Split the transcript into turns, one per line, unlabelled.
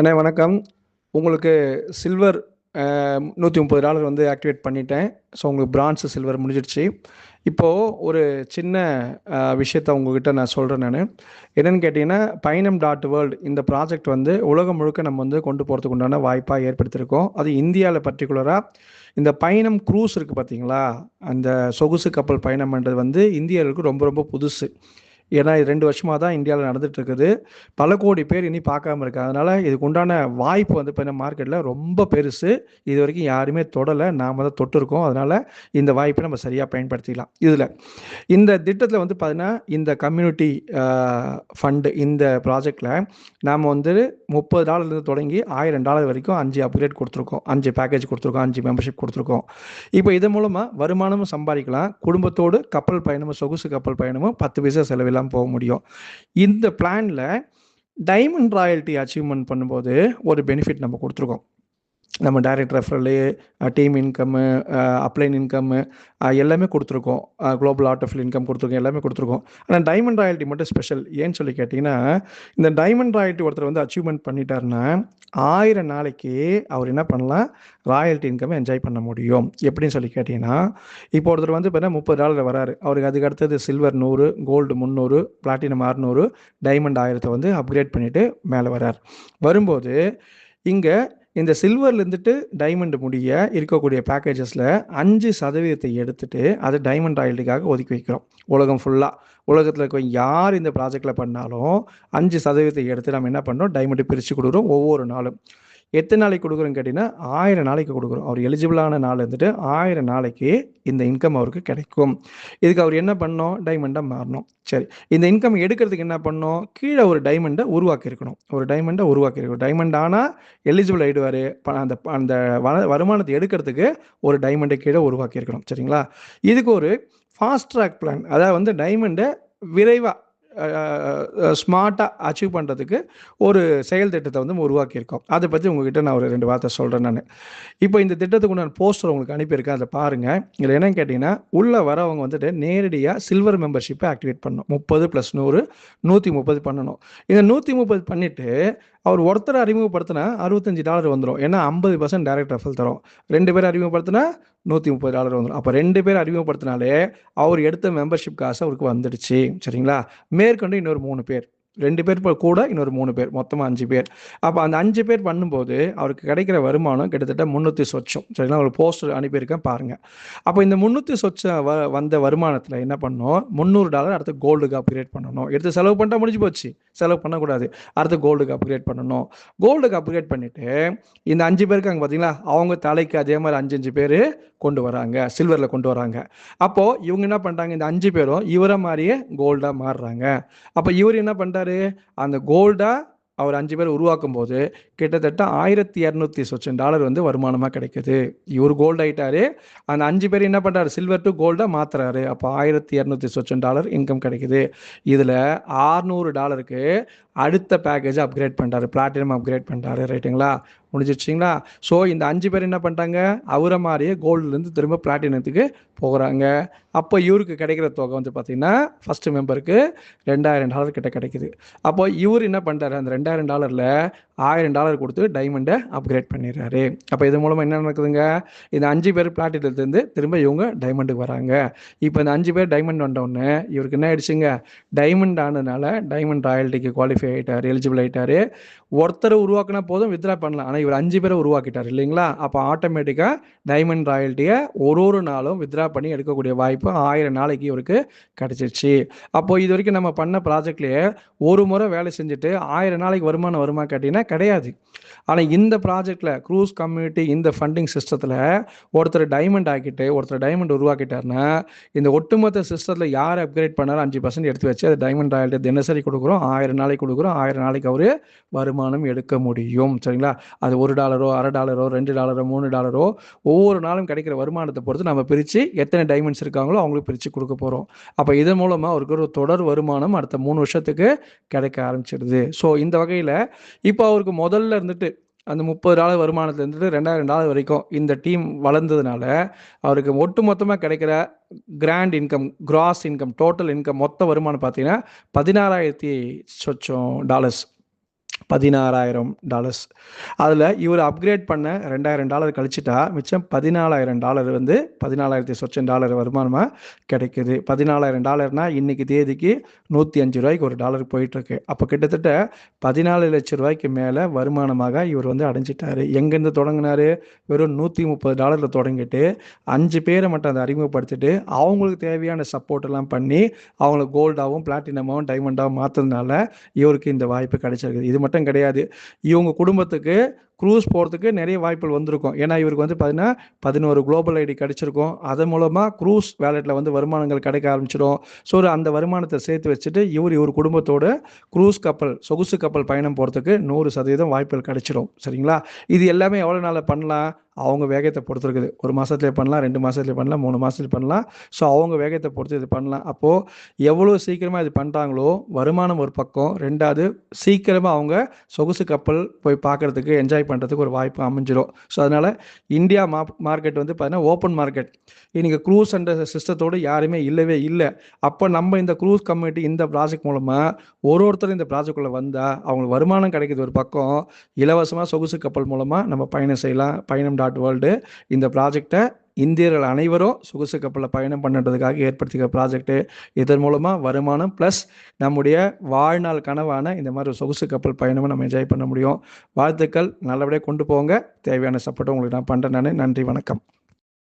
அண்ணே வணக்கம். உங்களுக்கு சில்வர் $130 வந்து ஆக்டிவேட் பண்ணிட்டேன். ஸோ உங்களுக்கு பிரான்ஸ், சில்வர் முடிஞ்சிடுச்சு. இப்போது ஒரு சின்ன விஷயத்த உங்ககிட்ட நான் சொல்கிறேன் நான். என்னென்னு கேட்டிங்கன்னா, பயணம் டாட் வேர்ல்டு இந்த ப்ராஜெக்ட் வந்து உலகம் முழுக்க நம்ம வந்து கொண்டு போகிறதுக்கு உண்டான வாய்ப்பாக ஏற்படுத்தியிருக்கோம். அது இந்தியாவில் பர்டிகுலராக இந்த பயணம் க்ரூஸ் இருக்குது பார்த்தீங்களா, அந்த சொகுசு கப்பல் பயணம்ன்றது வந்து இந்தியர்களுக்கு ரொம்ப ரொம்ப புதுசு. ஏன்னா இது 2 வருஷமாக தான் இந்தியாவில் நடந்துகிட்ருக்குது. பல கோடி பேர் இனி பார்க்காம இருக்காங்க. அதனால் இதுக்கு உண்டான வாய்ப்பு வந்து இப்போ மார்க்கெட்டில் ரொம்ப பெருசு. இது வரைக்கும் யாருமே தொடலை, நாம் தான் தொட்டிருக்கோம். அதனால் இந்த வாய்ப்பை நம்ம சரியாக பயன்படுத்திக்கலாம். இதில் இந்த திட்டத்தில் வந்து பார்த்தீங்கன்னா, இந்த கம்யூனிட்டி ஃபண்டு இந்த ப்ராஜெக்டில் நாம் வந்து $30 தொடங்கி $1000 வரைக்கும் 5 அப்கிரேட் கொடுத்துருக்கோம், 5 பேக்கேஜ் கொடுத்துருக்கோம், 5 மெம்பர்ஷிப் கொடுத்துருக்கோம். இப்போ இது மூலமாக வருமானமும் சம்பாதிக்கலாம், குடும்பத்தோடு கப்பல் பயணமும், சொகுசு கப்பல் பயணமும் 10 பைசா செலவில்லாமல் போக முடியும். இந்த பிளானில் டைமண்ட் ராயல்ட்டி அச்சீவ்மெண்ட் பண்ணும்போது ஒரு பெனிஃபிட் நம்ம கொடுத்துருக்கோம். நம்ம டைரக்ட் ரெஃபரலு, டீம் இன்கம்மு, அப்ளைன் இன்கம்மு எல்லாமே கொடுத்துருக்கோம். குளோபல் ஆர்ட் ஆஃப் இன்கம் கொடுத்துருக்கோம், எல்லாமே கொடுத்துருக்கோம். ஆனால் டைமண்ட் ராயல்ட்டி மட்டும் ஸ்பெஷல். ஏன்னு சொல்லி கேட்டிங்கன்னா, இந்த டைமண்ட் ராயல்ட்டி ஒருத்தர் வந்து அச்சீவ்மெண்ட் பண்ணிட்டாருன்னா 1000 நாளைக்கு அவர் என்ன பண்ணலாம், ராயல்ட்டி இன்கம் என்ஜாய் பண்ண முடியும். எப்படின்னு சொல்லி கேட்டிங்கன்னா, இப்போ ஒருத்தர் வந்து பார்த்தீங்கன்னா $30 வராரு, அவருக்கு அதுக்கு அடுத்தது சில்வர் 100, கோல்டு 300, பிளாட்டினம் 600, டைமண்ட் 1000 வந்து அப்கிரேட் பண்ணிவிட்டு மேலே வரார். வரும்போது இங்கே இந்த சில்வர்லேருந்துட்டு டைமண்ட் முடிய இருக்கக்கூடிய பேக்கேஜஸில் 5% எடுத்துகிட்டு அதை டைமண்ட் ராயல்ட்டிக்காக ஒதுக்கி வைக்கிறோம். உலகம் ஃபுல்லாக, உலகத்தில் இருக்க யார் இந்த ப்ராஜெக்டில் பண்ணாலும் 5% எடுத்து நம்ம என்ன பண்ணுறோம், டைமண்ட் பிரித்து கொடுக்குறோம். ஒவ்வொரு நாளும் எத்தனை நாளைக்கு கொடுக்குறோன்னு கேட்டிங்கன்னா 1000 நாளைக்கு கொடுக்குறோம். அவர் எலிஜிபிளான நாள் இருந்துட்டு 1000 நாளைக்கு இந்த இன்கம் அவருக்கு கிடைக்கும். இதுக்கு அவர் என்ன பண்ணணும், டைமண்டாக மாறணும். சரி, இந்த இன்கம் எடுக்கிறதுக்கு என்ன பண்ணணும், கீழே ஒரு டைமண்டை உருவாக்கியிருக்கணும். ஒரு டைமண்டை உருவாக்கியிருக்கணும். டைமண்ட் ஆனால் எலிஜிபிள் ஆகிடுவார். அந்த அந்த வருமானத்தை எடுக்கிறதுக்கு ஒரு டைமண்டை கீழே உருவாக்கியிருக்கணும். சரிங்களா? இதுக்கு ஒரு ஃபாஸ்ட் ட்ராக் பிளான், அதாவது வந்து டைமண்டை விரைவாக ஸ்மார்ட்டாக அச்சீவ் பண்ணுறதுக்கு ஒரு செயல் திட்டத்தை வந்து உருவாக்கியிருக்கோம். அதை பற்றி உங்ககிட்ட நான் ஒரு 2 வார்த்தை சொல்கிறேன் நான். இப்போ இந்த திட்டத்துக்கு நான் போஸ்டர் உங்களுக்கு அனுப்பியிருக்கேன், அதை பாருங்கள். இதில் என்னன்னு கேட்டிங்கன்னா, உள்ளே வரவங்க வந்துட்டு நேரடியாக சில்வர் மெம்பர்ஷிப்பை ஆக்டிவேட் பண்ணணும். 30 + 100 130 பண்ணணும். இந்த 130 பண்ணிவிட்டு அவர் ஒருத்தரை அறிமுகப்படுத்தினா $65 வந்துடும். ஏன்னா 50% டைரக்ட் ரெஃபரல் தரும். 2 பேர் அறிமுகப்படுத்தினா $130 வந்துடும். அப்போ 2 பேர் அறிமுகப்படுத்தினாலே அவர் எடுத்த மெம்பர்ஷிப் காசு அவருக்கு வந்துடுச்சு. சரிங்களா? மேற்கொண்டு இன்னொரு 3 பேர், 2 பேர் கூட இன்னொரு 3 பேர், மொத்தமாக 5 பேர். அப்போ அந்த 5 பேர் பண்ணும்போது அவருக்கு கிடைக்கிற வருமானம் கிட்டத்தட்ட 300 சொச்சம். சரிங்களா? ஒரு போஸ்டர் அனுப்பியிருக்கேன் பாருங்கள். அப்போ இந்த 300 சொச்சம் வந்த வருமானத்தில் என்ன பண்ணணும், $300 அடுத்து கோல்டுக்கு அப்கிரேட் பண்ணணும். எடுத்து செலவு பண்ணிட்டா முடிஞ்சு போச்சு, செலவு பண்ணக்கூடாது. அடுத்து கோல்டுக்கு அப்கிரேட் பண்ணணும். கோல்டுக்கு அப்கிரேட் பண்ணிவிட்டு இந்த 5 பேருக்கு அங்கே பார்த்தீங்களா, அவங்க தலைக்கு அதே மாதிரி 5 பேர் கொண்டு வராங்க, சில்வரில் கொண்டு வராங்க. அப்போது இவங்க என்ன பண்ணுறாங்க, இந்த 5 பேரும் இவரை மாதிரியே கோல்டாக மாறுறாங்க. அப்போ இவர் என்ன பண்ணுறாரு, அந்த கோல்டாக அவர் 5 பேர் உருவாக்கும் போது கிட்டத்தட்ட $1200 வந்து வருமானமாக கிடைக்குது. இவர் கோல்டு ஆகிட்டாரு, அந்த 5 பேர் என்ன பண்ணுறாரு, சில்வர் டு கோல்டாக மாற்றுறாரு. அப்போ $1200 இன்கம் கிடைக்குது. இதில் $600க்கு அடுத்த பேக்கேஜ் அப்கிரேட் பண்ணுறாரு, பிளாட்டினம் அப்கிரேட் பண்ணுறாரு. ரைட்டுங்களா? முடிஞ்சிடுச்சிங்களா? ஸோ இந்த 5 பேர் என்ன பண்ணிட்டாங்க, அவரை மாதிரியே கோல்டுலேருந்து திரும்ப பிளாட்டினத்துக்கு போகிறாங்க. அப்போ இவருக்கு கிடைக்கிற தொகை வந்து பார்த்திங்கன்னா, ஃபஸ்ட்டு மெம்பருக்கு $2000 கிட்ட கிடைக்குது. அப்போ இவர் என்ன பண்ணுறாரு, அந்த $2000ல் $1000 கொடுத்து டைமண்டை அப்கிரேட் பண்ணிடுறாரு. அப்போ இது மூலமாக என்ன நடக்குதுங்க, இந்த 5 பேர் பிளாட்டினத்துலேருந்து திரும்ப இவங்க டைமண்டுக்கு வராங்க. இப்போ இந்த 5 பேர் டைமண்ட் வந்தோடனே இவருக்கு என்ன ஆயிடுச்சுங்க, டைமண்ட் ஆனதுனால டைமண்ட் ராயல்ட்டிக்கு குவாலிஃபை ஆகிட்டார், எலிஜிபிள் ஆகிட்டார். ஒருத்தரை உருவாக்கினா போதும் வித்ரா பண்ணலாம், ஆனால் இவர் 5 பேரை உருவாக்கிட்டார் இல்லைங்களா? அப்போ ஆட்டோமேட்டிக்காக டைமண்ட் ராயல்ட்டியை ஒரு நாளும் வித்ரா பண்ணி எடுக்கக்கூடிய வாய்ப்பு 1000 நாளைக்கு இவருக்கு கிடச்சிருச்சு. அப்போது இது வரைக்கும் நம்ம பண்ண ப்ராஜெக்ட்லேயே ஒரு முறை வேலை செஞ்சுட்டு 1000 நாளைக்கு வருமானம் வருமா கேட்டிங்கன்னா கிடையாது. ஆனால் இந்த ப்ராஜெக்டில் க்ரூஸ் கம்யூனிட்டி இந்த ஃபண்டிங் சிஸ்டத்தில் ஒருத்தர் டைமண்ட் ஆக்கிட்டு ஒருத்தர் டைமண்ட் உருவாக்கிட்டாருன்னா, இந்த ஒட்டுமொத்த சிஸ்டத்தில் யார் அப்கிரேட் பண்ணாலும் 5% எடுத்து வச்சு அது டைமண்ட் ராயல்ட்டி தினசரி கொடுக்குறோம். 1000 நாளைக்கு கொடுக்குறோம். 1000 நாளைக்கு அவர் வருமானம் எடுக்க முடியும். சரிங்களா? அது $1, $1/2, $2, $3 ஒவ்வொரு நாளும் கிடைக்கிற வருமானத்தை பொறுத்து நம்ம பிரித்து எத்தனை டைமண்ட்ஸ் இருக்காங்களோ அவங்களுக்கு பிரித்து கொடுக்க போகிறோம். அப்போ இதன் மூலமாக அவருக்கு ஒரு தொடர் வருமானம் அடுத்த 3 வருஷத்துக்கு கிடைக்க ஆரம்பிச்சிடுது. ஸோ இந்த வகையில் இப்போ அவருக்கு முதல்ல இருந்துட்டு அந்த $30 வருமானத்துல இருந்துட்டு $2000 வரைக்கும் இந்த டீம் வளர்ந்ததுனால அவருக்கு ஒட்டு மொத்தமாக கிடைக்கிற grand income, gross income, total income மொத்த வருமானம் பார்த்தீங்கன்னா $16,000 சொச்சம். $16,000. அதில் இவர் அப்கிரேட் பண்ண $2,000 கழிச்சிட்டா மிச்சம் $14,000 வந்து 14,000 சொச்சம் டாலர் வருமானமாக கிடைக்குது. $14,000 இன்னைக்கு தேதிக்கு $105 ஒரு டாலர் போயிட்டுருக்கு. அப்போ கிட்டத்தட்ட $14,00,000 மேலே வருமானமாக இவர் வந்து அடைஞ்சிட்டாரு. எங்கேருந்து தொடங்கினாரு? வெறும் $130 தொடங்கிட்டு 5 பேரை மட்டும் அதை அறிமுகப்படுத்திட்டு அவங்களுக்கு தேவையான சப்போர்ட் எல்லாம் பண்ணி அவங்கள கோல்டாகவும் பிளாட்டினமாகவும் டைமண்டாகவும் மாற்றுறதுனால இவருக்கு இந்த வாய்ப்பு கிடைச்சிருக்கு. இது மட்டும் கிடையாது, இவங்க குடும்பத்துக்கு க்ரூஸ் போகிறதுக்கு நிறைய வாய்ப்புகள் வந்திருக்கும். ஏன்னா இவருக்கு வந்து பார்த்தீங்கன்னா 11 குளோபல் ஐடி கிடைச்சிருக்கும். அதன் மூலமாக க்ரூஸ் வேலெட்டில் வந்து வருமானங்கள் கிடைக்க ஆரம்பிச்சிடும். ஸோ அந்த வருமானத்தை சேர்த்து வச்சுட்டு இவர் குடும்பத்தோட க்ரூஸ் கப்பல், சொகுசு கப்பல் பயணம் போகிறதுக்கு 100% வாய்ப்புகள் கிடைச்சிடும். சரிங்களா? இது எல்லாமே எவ்வளோ நாளில் பண்ணலாம்? அவங்க வேகத்தை பொறுத்து இருக்குது. 1 மாதத்துலேயே பண்ணலாம், 2 மாதத்துலேயே பண்ணலாம், 3 மாதத்துலேயே பண்ணலாம். ஸோ அவங்க வேகத்தை பொறுத்து இது பண்ணலாம். அப்போது எவ்வளோ சீக்கிரமாக இது பண்ணுறாங்களோ வருமானம் ஒரு பக்கம், 2வது சீக்கிரமாக அவங்க சொகுசு கப்பல் போய் பார்க்குறதுக்கு என்ஜாய் பண்ணுறதுக்கு ஒரு வாய்ப்பு அமைஞ்சிடும். ஸோ அதனால் இந்தியா மார்க்கெட் வந்து பார்த்தீங்கன்னா ஓப்பன் மார்க்கெட். இன்றைக்கி க்ரூஸ் என்ற சிஸ்டத்தோடு யாருமே இல்லவே இல்லை. அப்போ நம்ம இந்த க்ரூஸ் கம்யூனிட்டி இந்த ப்ராஜெக்ட் மூலமாக ஒருத்தரும் இந்த ப்ராஜெக்டுக்குள்ளே வந்தால் அவங்களுக்கு வருமானம் கிடைக்கிது ஒரு பக்கம், இலவசமாக சொகுசு கப்பல் மூலமாக நம்ம பயணம் செய்யலாம். பயணம்.வேர்ல்டு இந்த ப்ராஜெக்டை இந்தியர்கள் அனைவரும் சொகுசு கப்பலில் பயணம் பண்ணுறதுக்காக ஏற்படுத்திக்கிற ப்ராஜெக்ட்டு. இதன் மூலமாக வருமானம் ப்ளஸ் நம்முடைய வாழ்நாள் கனவான இந்த மாதிரி சொகுசு கப்பல் பயணமும் நம்ம என்ஜாய் பண்ண முடியும். வாழ்த்துக்கள், நல்லபடியாக கொண்டு போங்க. தேவையான சப்போர்ட்டை உங்களுக்கு நான் பண்ணுறேன். நன்றி, வணக்கம்.